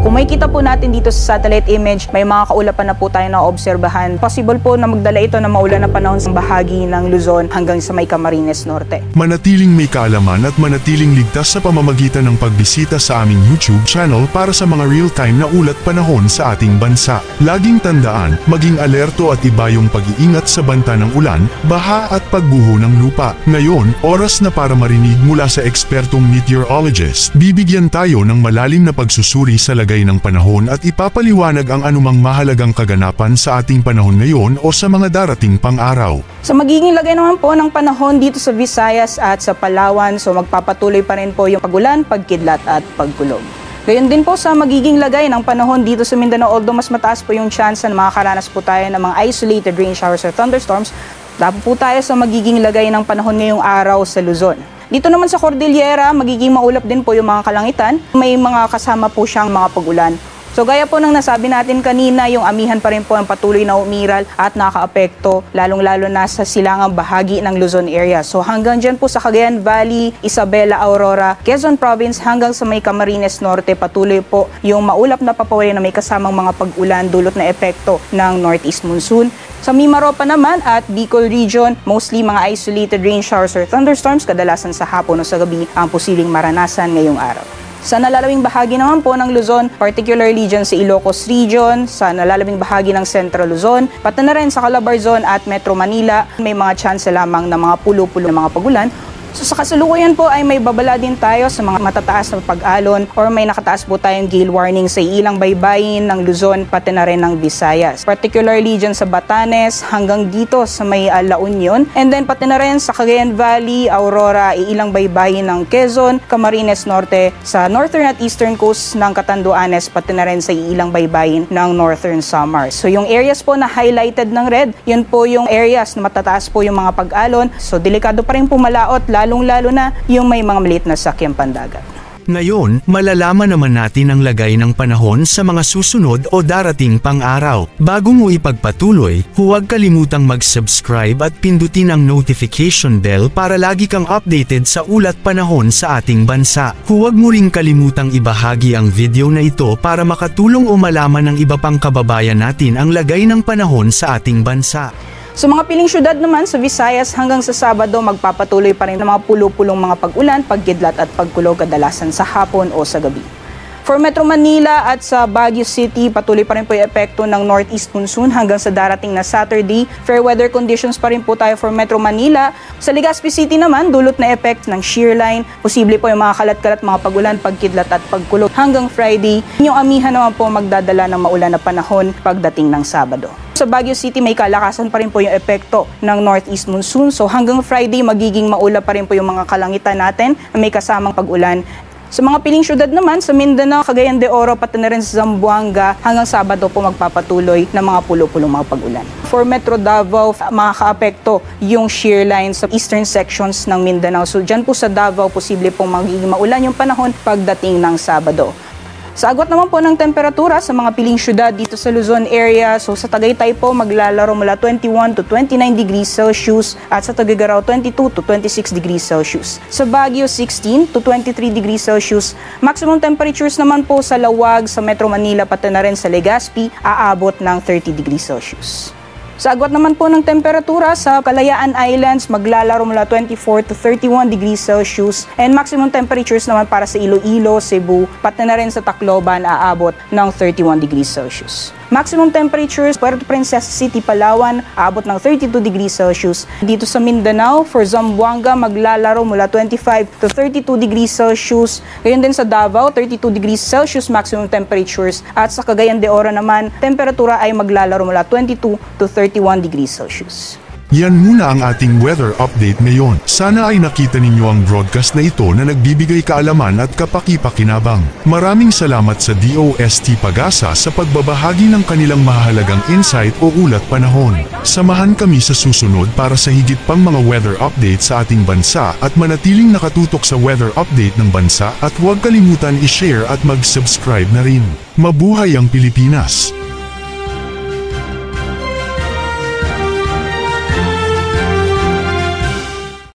kung makikita po natin dito sa satellite image, may mga kaulapan na po tayo na obserbahan. Possible po na magdala ito ng maulan na panahon sa bahagi ng Luzon hanggang sa may Camarines Norte. Manatiling may kaalaman at manatiling ligtas sa pamamagitan ng pagbisita sa aming YouTube channel para sa mga real-time na ulat panahon sa ating bansa. Laging tandaan, maging alerto at iba yung pag-iingat sa banta ng ulan, baha at pagguho ng lupa. Ngayon, oras na para marinig mula sa ekspertong meteorologist. Bibigyan tayo ng malalim na pagsusuri sa lagay ng panahon at ipapaliwanag ang anumang mahalagang kaganapan sa ating panahon ngayon o sa mga darating pang araw. Sa magiging lagay naman po ng panahon dito sa Visayas at sa Palawan, so magpapatuloy pa rin po yung pagulan, pagkidlat at pagkulog. Gayon din po sa magiging lagay ng panahon dito sa Mindanao, although mas mataas po yung chance na makakaranas po tayo ng mga isolated rain showers or thunderstorms, dapat po tayo sa magiging lagay ng panahon ngayong araw sa Luzon. Dito naman sa Cordillera, magiging maulap din po yung mga kalangitan. May mga kasama po siyang mga pag-ulan. So gaya po ng nasabi natin kanina, yung amihan pa rin po ang patuloy na umiral at nakaapekto, lalong-lalo na sa silangang bahagi ng Luzon area. So hanggang dyan po sa Cagayan Valley, Isabela, Aurora, Quezon Province hanggang sa may Camarines Norte, patuloy po yung maulap na papawali na may kasamang mga pag-ulan dulot na epekto ng northeast monsoon. Sa Mimaropa naman at Bicol Region, mostly mga isolated rain showers or thunderstorms, kadalasan sa hapon o sa gabi ang posibleng maranasan ngayong araw. Sa nalalawing bahagi naman po ng Luzon, particularly dyan sa Ilocos Region, sa nalalawing bahagi ng Central Luzon, pati na rin sa Calabarzon at Metro Manila, may mga chance lamang ng mga pulo-pulo ng mga pagulan. So sa kasalukuyan po ay may babala din tayo sa mga matataas na pag-alon or may nakataas po tayong gale warning sa ilang baybayin ng Luzon pati na rin ng Visayas. Particularly dyan sa Batanes hanggang dito sa may La Union, and then pati na rin sa Cagayan Valley, Aurora, ilang baybayin ng Quezon, Camarines Norte, sa northern at eastern coast ng Catanduanes pati na rin sa ilang baybayin ng Northern Samar. So yung areas po na highlighted ng red, yun po yung areas na matataas po yung mga pag-alon. So delikado pa rin po malaot, lalong-lalo na yung may mga maliit na sakyang pandagat. Ngayon, malalaman naman natin ang lagay ng panahon sa mga susunod o darating pang araw. Bago mo ipagpatuloy, huwag kalimutang mag-subscribe at pindutin ang notification bell para lagi kang updated sa ulat panahon sa ating bansa. Huwag mo ring kalimutang ibahagi ang video na ito para makatulong o malaman ng iba pang kababayan natin ang lagay ng panahon sa ating bansa. Sa mga piling syudad naman sa Visayas hanggang sa Sabado, magpapatuloy pa rin ng mga pulo-pulong mga pag-ulan, pagkidlat at pagkulog kadalasan sa hapon o sa gabi. For Metro Manila at sa Baguio City, patuloy pa rin po yung epekto ng northeast monsoon hanggang sa darating na Saturday. Fair weather conditions pa rin po tayo for Metro Manila. Sa Legazpi City naman, dulot na effect ng shear line. Posible po yung mga kalat-kalat, mga pagulan, pagkidlat at pagkulog hanggang Friday. Yung amihan naman po magdadala ng maulan na panahon pagdating ng Sabado. Sa Baguio City, may kalakasan pa rin po yung epekto ng northeast monsoon. So hanggang Friday, magiging maulap pa rin po yung mga kalangitan natin na may kasamang pag-ulan. Sa mga piling syudad naman, sa Mindanao, Cagayan de Oro, pati na rin sa Zamboanga, hanggang Sabado po magpapatuloy ng mga pulo-pulong mga pag-ulan. For Metro Davao, makaka-apekto yung shear line sa eastern sections ng Mindanao. So dyan po sa Davao, posible pong magiging maulan yung panahon pagdating ng Sabado. Sa agwat naman po ng temperatura sa mga piling syudad dito sa Luzon area, so sa Tagaytay po maglalaro mula 21 to 29 degrees Celsius at sa Tuguegarao 22 to 26 degrees Celsius. Sa Baguio 16 to 23 degrees Celsius. Maximum temperatures naman po sa Lawag, sa Metro Manila pati na rin sa Legazpi aabot ng 30 degrees Celsius. Sa agwat naman po ng temperatura sa Kalayaan Islands, maglalaro mula 24 to 31 degrees Celsius and maximum temperatures naman para sa Iloilo, Cebu, pati na rin sa Tacloban aabot ng 31 degrees Celsius. Maximum temperatures, Puerto Princesa City, Palawan, aabot ng 32 degrees Celsius. Dito sa Mindanao, for Zamboanga, maglalaro mula 25 to 32 degrees Celsius. Gayon din sa Davao, 32 degrees Celsius maximum temperatures. At sa Cagayan de Oro naman, temperatura ay maglalaro mula 22 to 31 degrees Celsius. Yan muna ang ating weather update ngayon. Sana ay nakita ninyo ang broadcast na ito na nagbibigay kaalaman at kapaki-pakinabang. Maraming salamat sa DOST Pag-asa sa pagbabahagi ng kanilang mahalagang insight o ulat panahon. Samahan kami sa susunod para sa higit pang mga weather update sa ating bansa at manatiling nakatutok sa weather update ng bansa at huwag kalimutan i-share at mag-subscribe na rin. Mabuhay ang Pilipinas!